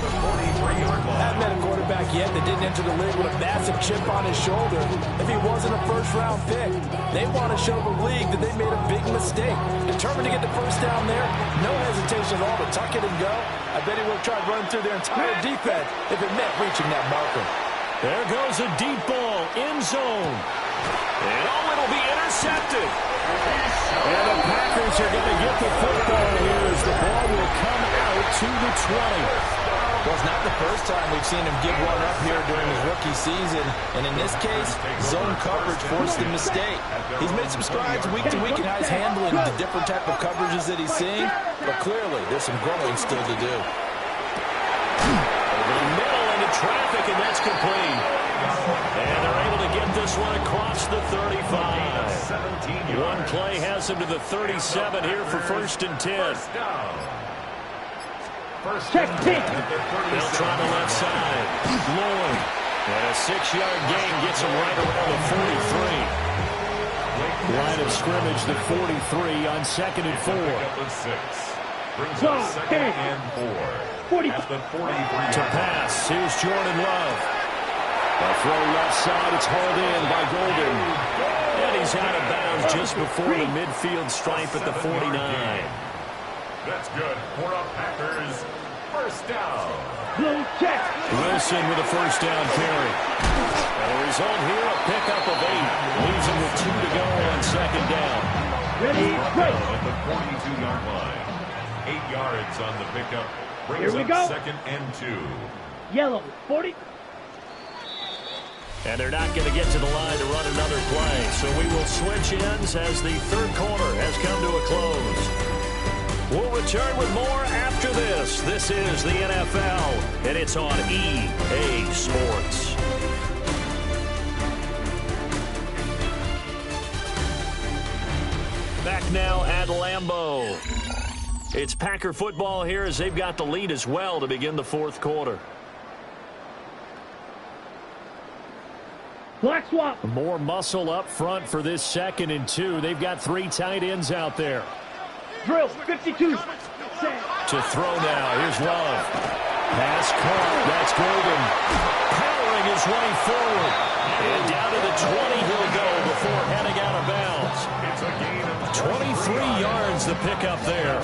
Haven't met a quarterback yet that didn't enter the league with a massive chip on his shoulder. If he wasn't a 1st-round pick, they want to show the league that they made a big mistake. Determined to get the 1st down there, no hesitation at all to tuck it and go. I bet he would have tried running through their entire defense if it meant reaching that marker. There goes a deep ball, end zone. And it'll be intercepted. And the Packers are going to get the football here as the ball will come out to the 20. Well, it's not the first time we've seen him give one up here during his rookie season. And in this case, zone coverage forced the mistake. He's made some strides week to week in how he's handling the different type of coverages that he's seeing. But clearly, there's some growing still to do. Over the middle into traffic, and that's complete. And they're able to get this one across the 35. One play has him to the 37 here for 1st and 10. Check 10. They'll try the left side. Lloyd. And a 6-yard gain gets him right around the 43. Line of scrimmage, the 43 on 2nd and 4. Brings up 2nd and 4. At the 43. To pass, here's Jordan Love. A throw left side, it's hauled in by Golden. And he's out of bounds just before the midfield stripe at the 49. That's good for a Packers 1st down. Blue check. Wilson with a 1st down carry. And the result here, a pickup of 8. Leaves him with 2 to go on 2nd down. Ready, At break. the 42-yard line. 8 yards on the pickup Brings Here we up go. 2nd and 2. Yellow, 40. And they're not going to get to the line to run another play. So we will switch ends as the third quarter has come to a close. We'll return with more after this. This is the NFL, and it's on EA Sports. Back now at Lambeau. It's Packer football here as they've got the lead as well to begin the fourth quarter. Black swap. More muscle up front for this 2nd and 2. They've got 3 tight ends out there. Drill, 52. To throw now. Here's Love. Pass caught. That's Golden. Powering his way forward. And down to the 20 he'll go before heading out of bounds. It's a gain of 23 yards the pickup there.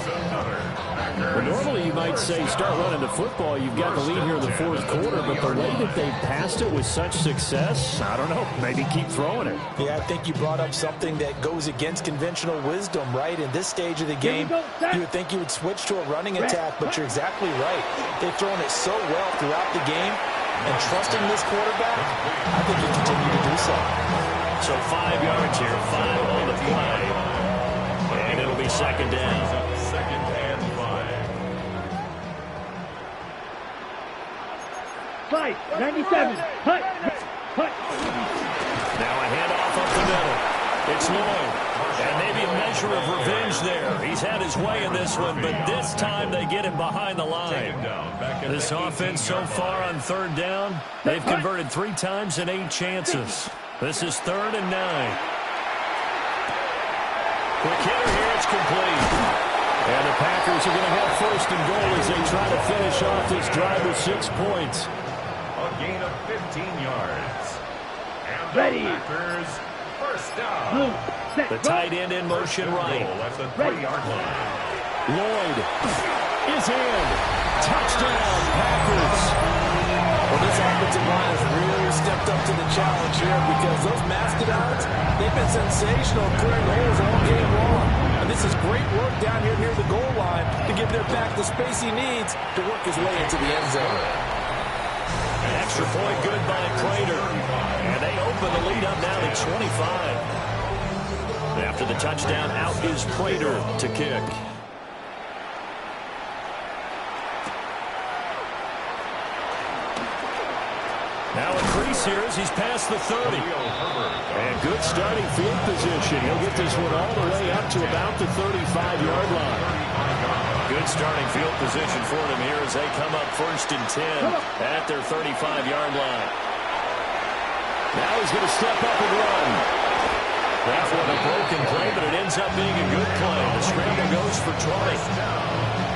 Well, normally you might say start running the football. You've got the lead here in the fourth quarter, but the way that they passed it with such success, I don't know, maybe keep throwing it. Yeah, I think you brought up something that goes against conventional wisdom, right? In this stage of the game, you would think you would switch to a running attack, but you're exactly right. They've thrown it so well throughout the game, and trusting this quarterback, I think you continue to do so. So 5 yards here, 5 on the play. And it'll be 2nd down. 2nd and 5. 97. Hut. Now a handoff up the middle. It's Lloyd. And maybe a measure of revenge there. He's had his way in this one, but this time they get him behind the line. This offense so far on 3rd down, they've converted 3 times in 8 chances. This is 3rd and 9. Quick hitter here, it's complete. And the Packers are going to have 1st and goal as they try to finish off this drive with 6 points. A gain of 15 yards. And Ready. the Packers, 1st down. Blue. Set. The tight end in motion right. Goal at the 3-yard line. Lloyd is in. Touchdown, Packers. Well, this offensive line has really stepped up to the challenge here because those Mastodons, they've been sensational clearing holes all game long. And this is great work down here near the goal line to give their back the space he needs to work his way into the end zone. An extra point good by Prater. And they open the lead up now to 25. After the touchdown, out is Prater to kick. Now a crease here as he's past the 30. And good starting field position. He'll get this one all the way up to about the 35-yard line. Good starting field position for them here as they come up 1st and 10 at their 35-yard line. Now he's going to step up and run. That one a broken play, but it ends up being a good play. The scramble goes for 20.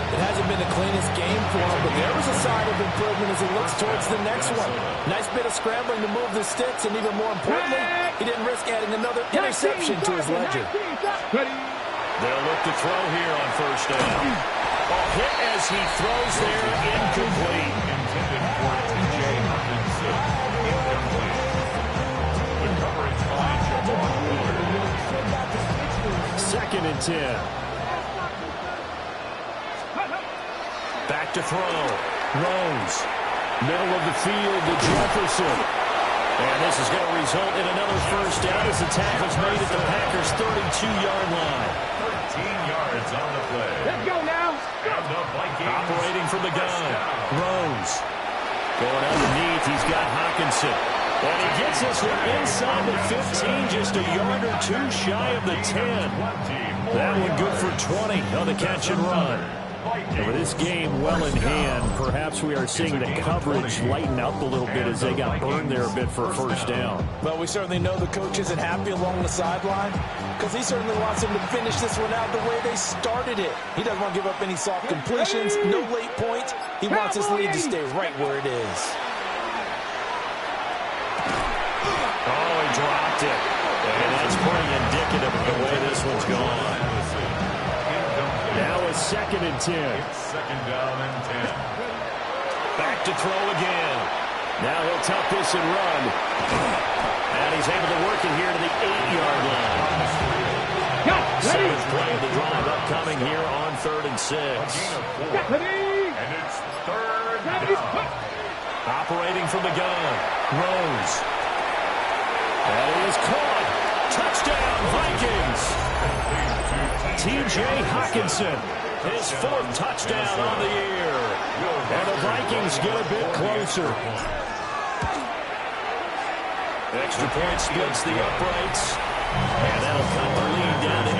It hasn't been the cleanest game for him, but there was a sign of improvement as he looks towards the next one. Nice bit of scrambling to move the sticks, and even more importantly, he didn't risk adding another interception to his ledger. They'll look to throw here on 1st down. A hit as he throws there, incomplete. Intended for T.J. Hawkinson. Incomplete. The coverage by Javon Willard. 2nd and 10. Back to throw. Rose. Middle of the field to Jefferson. And this is going to result in another 1st down as the tackle's made at the Packers' 32-yard line. 13 yards on the play. Let's go now. And the Vikings Operating from the gun. Rose. Going underneath, he's got Hawkinson. And he gets this one inside the 15, just a yard or 2 shy of the 10. That one good for 20 on the catch and run. With this game well in hand, perhaps we are seeing the coverage lighten up a little bit as they got burned there a bit for a 1st down. Well, we certainly know the coach isn't happy along the sideline because he certainly wants them to finish this one out the way they started it. He doesn't want to give up any soft completions, no late points. He wants his lead to stay right where it is. Oh, he dropped it. And that's pretty indicative of the way this one's gone. Now a 2nd and 10. 2nd down and 10. Back to throw again. Now he'll tuck this and run. And he's able to work it here to the 8-yard line. 7th play of the drive upcoming here on 3rd and 6. And it's Operating from the gun. Rose. That is caught. Touchdown, Vikings. T.J. Hockenson. His 4th touchdown on the year. And the Vikings get a bit closer. Extra point splits the uprights. And that'll cut the lead down to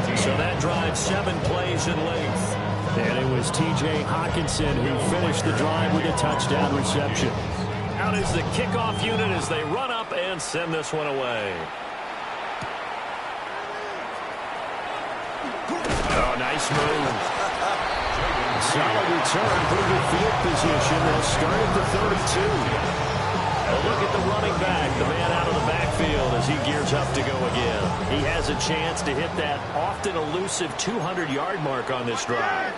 18. So that drive 7 plays in length. And it was T.J. Hockenson who finished the drive with a touchdown reception. Out is the kickoff unit as they run up and send this one away. Oh, nice move. Solid return, pretty good field position. They'll start at the 32. A look at the running back, the man out of the backfield as he gears up to go again. He has a chance to hit that often elusive 200-yard mark on this drive.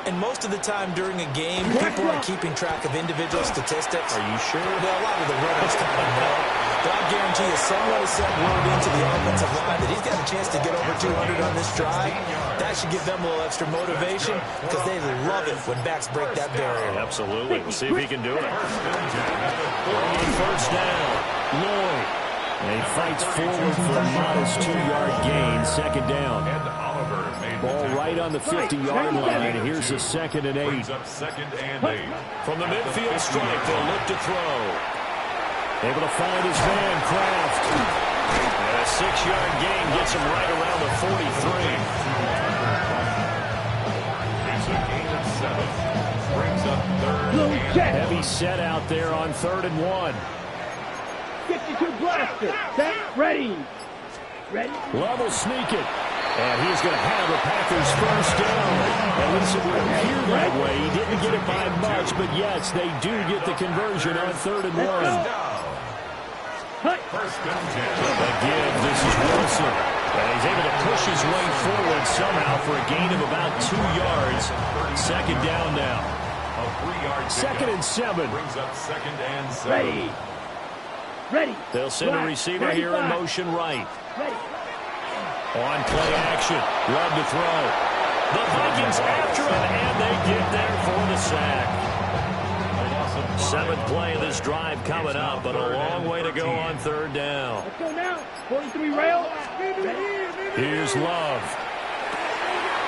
And most of the time during a game, people aren't keeping track of individual statistics. Are you sure? Well, a lot of the runners kind of know. But I guarantee you, someone has sent word into the offensive line that he's got a chance to get over 200 on this drive. That should give them a little extra motivation because they love it when backs break that barrier. Absolutely. We'll see if he can do it. On first down, Lloyd. And he fights forward for a modest 2-yard gain. Second down. Ball right on the 50-yard line. Here's a 2nd and 8. From the midfield stripe, they'll look to throw. Able to find his man, Kraft. And a 6-yard gain gets him right around the 43. It's a gain of 7. Brings up 3rd and Heavy set out there on 3rd and 1. 52 blaster. Set. Ready. Ready. Love will sneak it. And he's going to have the Packers first down. At least it would appear that way. He didn't get it by much, but yes, they do get the conversion on 3rd and 1. Again, this is Wilson. And he's able to push his way forward somehow for a gain of about 2 yards. 2nd down now. a 3-yard 2nd and 7. Brings up 2nd and 7. Ready. Ready. They'll send a receiver here in motion right. Ready. On play action. Love to throw. The Vikings after him, and they get there for the sack. 7th play of this drive coming up, but a long way to go on 3rd down. Let's go now. 43 rail. Here's Love.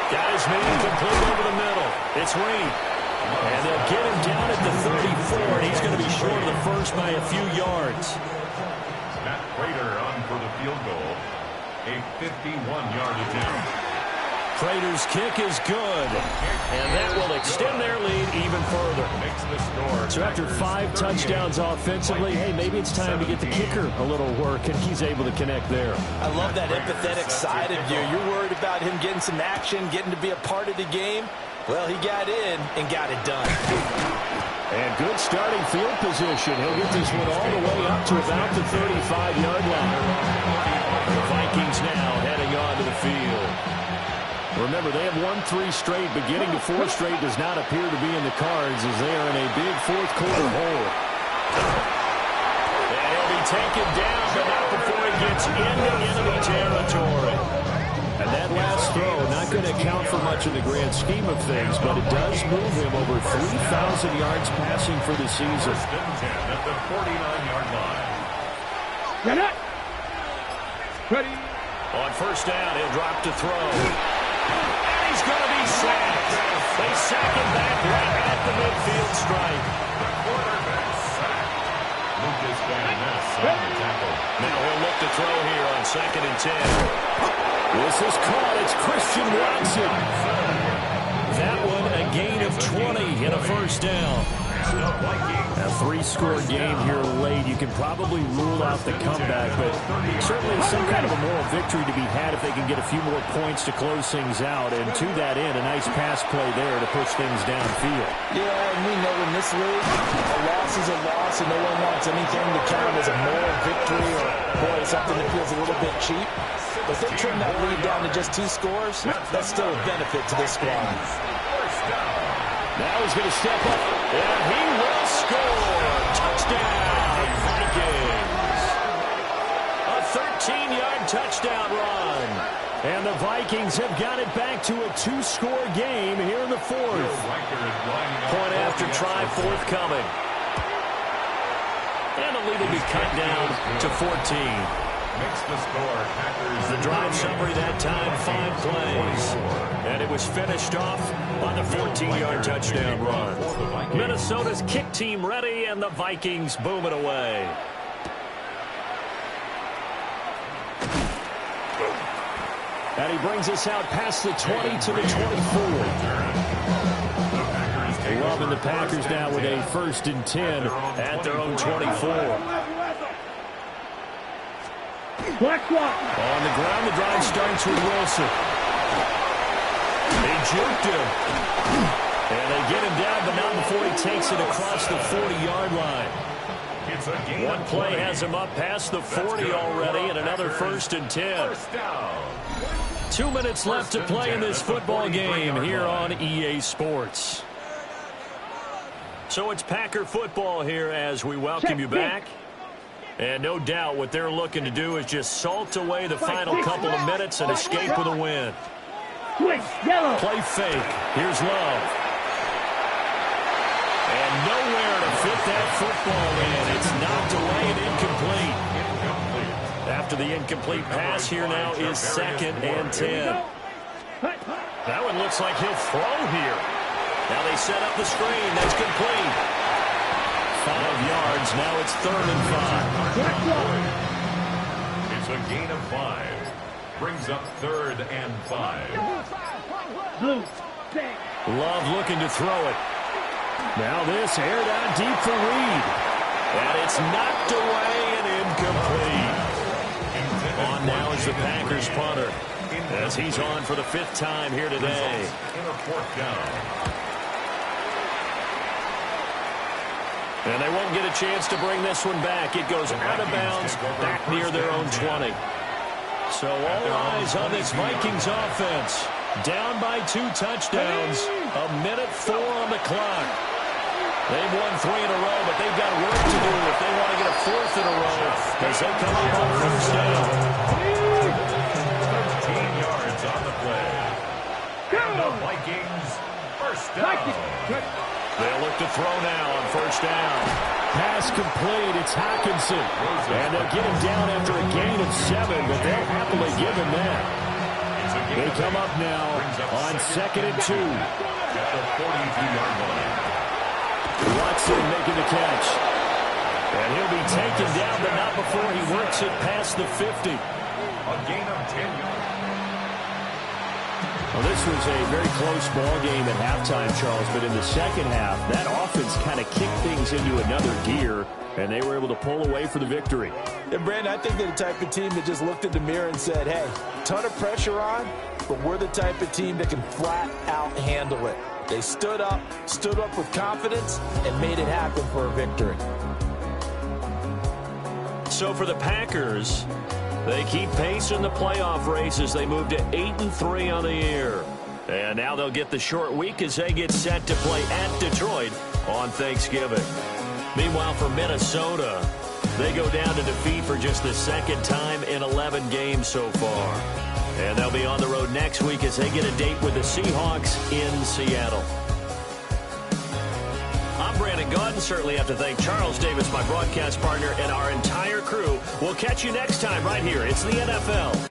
Got his man complete over the middle. It's Reed. And they'll get him down at the 34, and he's going to be short of the first by a few yards. Matt Prater on for the field goal. A 51-yard attempt. Prater's kick is good, and that will extend their lead even further. Makes the score. So after 5 touchdowns offensively, hey, maybe it's time to get the kicker a little work, and he's able to connect there. I love that empathetic side of you. You're worried about him getting some action, getting to be a part of the game. Well, he got in and got it done. And good starting field position. He'll get this one all the way up to about the 35-yard line. The Vikings now heading on to the field. Remember, they have won 3 straight, but getting to 4 straight does not appear to be in the cards as they are in a big 4th quarter hole. And he'll be taken down, but not before he gets into enemy territory. And that last throw, not going to account for much in the grand scheme of things, but it does move him over 3,000 yards passing for the season. 10 at the 49-yard line. Get it. Ready. On first down, he'll drop to throw. And he's going to be sacked. They sack him back right at the midfield stripe. The quarterback sack. Lucas Van Ness on the tackle. Now he'll look to throw here on 2nd and 10. This is caught. It's Christian Watson. That one a gain of 20 and a first down. A 3-score game here late. You can probably rule out the comeback, but certainly some kind of a moral victory to be had if they can get a few more points to close things out. And to that end, a nice pass play there to push things downfield. Yeah, and we know in this league, a loss is a loss, and no one wants anything to count as a moral victory or, boy, something that feels a little bit cheap. But if they trim that lead down to just 2 scores, that's still a benefit to this squad. Now he's going to step up, and he will score. Touchdown, Vikings. A 13-yard touchdown run. And the Vikings have got it back to a 2-score game here in the fourth. Point after try forthcoming. And the lead will be cut down to 14. Makes the score. Packers. The drive summary that time, 5 plays. And it was finished off on the 14-yard touchdown run. Minnesota's kick team ready, and the Vikings boom it away. And he brings us out past the 20 to the 24. Loving the Packers now with a 1st and 10 at their own 24. On the ground, the drive starts with Wilson. They juked him. And they get him down, but not before he takes it across the 40-yard line. One play has him up past the 40 already, and another 1st and 10. 2 minutes left to play in this football game here on EA Sports. So it's Packer football here as we welcome you back. And no doubt what they're looking to do is just salt away the final couple of minutes and escape with a win. Play fake. Here's Love. And nowhere to fit that football in. It's knocked away and incomplete. After the incomplete pass, here now is 2nd and 10. That one looks like he'll throw here. Now they set up the screen. That's complete. 5 yards. Now it's 3rd and 5. It's a gain of 5. Brings up 3rd and 5. Love looking to throw it. Now this aired out deep for Reed. And it's knocked away and incomplete. On now is the Packers punter, as he's on for the 5th time here today. And they won't get a chance to bring this one back. It goes out of bounds back near their own 20. So all eyes on this Vikings offense. Down by 2 touchdowns. 1:04 on the clock. They've won 3 in a row, but they've got work to do if they want to get a 4th in a row as they come up on 1st down. 13 yards on the play. And the Vikings 1st down. They'll look to throw now on 1st down. Pass complete. It's Hockenson. And they'll get him down after a gain of 7, but they'll happily give him that. They come up now on 2nd and 2. At the 42-yard line. Watson making the catch. And he'll be taken down, but not before he works it past the 50. A gain of 10 yards. Well, this was a very close ball game at halftime, Charles, but in the second half, that offense kind of kicked things into another gear, and they were able to pull away for the victory. And, Brandon, I think they're the type of team that just looked in the mirror and said, hey, ton of pressure on, but we're the type of team that can flat out handle it. They stood up with confidence, and made it happen for a victory. So for the Packers, they keep pace in the playoff race as they move to 8-3 on the year. And now they'll get the short week as they get set to play at Detroit on Thanksgiving. Meanwhile, for Minnesota, they go down to defeat for just the 2nd time in 11 games so far. And they'll be on the road next week as they get a date with the Seahawks in Seattle. I'm Brandon Gaudin. Certainly have to thank Charles Davis, my broadcast partner, and our entire crew. We'll catch you next time right here. It's the NFL.